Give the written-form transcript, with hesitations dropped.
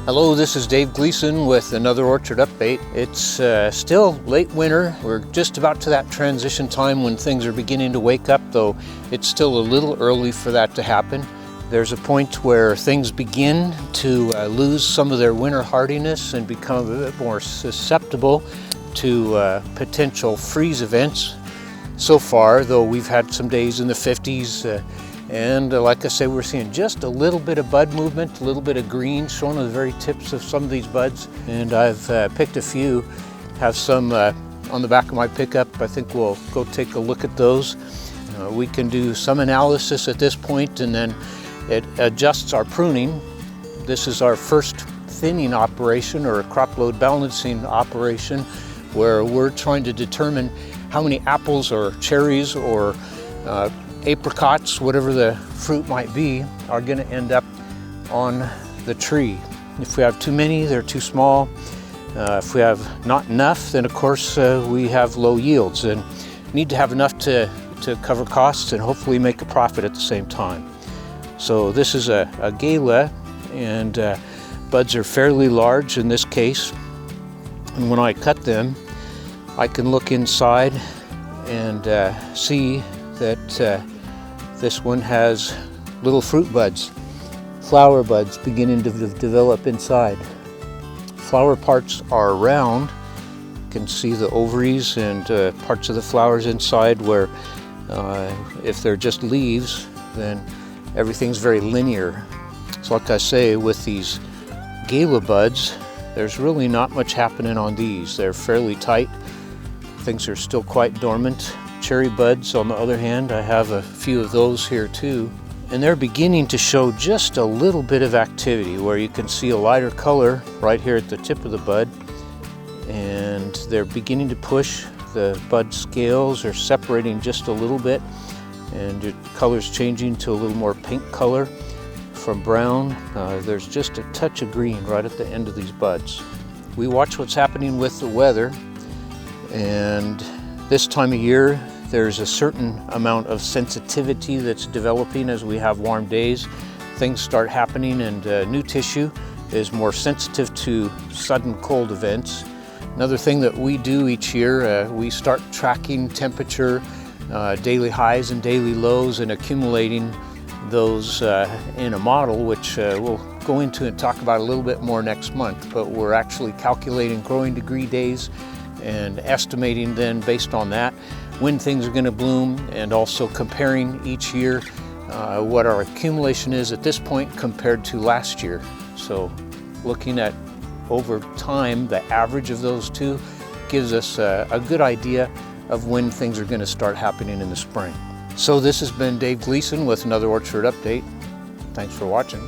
Hello, this is Dave Gleason with another orchard update. It's still late winter. We're just about to that transition time when things are beginning to wake up, though it's still a little early for that to happen. There's a point where things begin to lose some of their winter hardiness and become a bit more susceptible to potential freeze events. So far, though, we've had some days in the 50s, and like I say, we're seeing just a little bit of bud movement, a little bit of green shown on the very tips of some of these buds. And I've picked a few, have some on the back of my pickup. I think we'll go take a look at those. We can do some analysis at this point, and then it adjusts our pruning. This is our first thinning operation or a crop load balancing operation, where we're trying to determine how many apples or cherries or apricots, whatever the fruit might be, are going to end up on the tree. If we have too many, they're too small. If we have not enough, then of course we have low yields and need to have enough to cover costs and hopefully make a profit at the same time. So this is a gala, and buds are fairly large in this case. And when I cut them, I can look inside and see that this one has little fruit buds, flower buds beginning to develop inside. Flower parts are round. You can see the ovaries and parts of the flowers inside, where if they're just leaves, then everything's very linear. So like I say, with these gala buds, there's really not much happening on these. They're fairly tight. Things are still quite dormant. Cherry buds, on the other hand, I have a few of those here too, and they're beginning to show just a little bit of activity, where you can see a lighter color right here at the tip of the bud, and they're beginning to push. The bud scales are separating just a little bit, and the color's changing to a little more pink color from brown. There's just a touch of green right at the end of these buds. We watch what's happening with the weather, and this time of year there's a certain amount of sensitivity that's developing as we have warm days. Things start happening, and new tissue is more sensitive to sudden cold events. Another thing that we do each year, we start tracking temperature, daily highs and daily lows, and accumulating those in a model, which we'll go into and talk about a little bit more next month. But we're actually calculating growing degree days and estimating then based on that when things are going to bloom, and also comparing each year what our accumulation is at this point compared to last year. So looking at over time, the average of those two gives us a good idea of when things are going to start happening in the spring. So this has been Dave Gleason with another orchard update. Thanks for watching.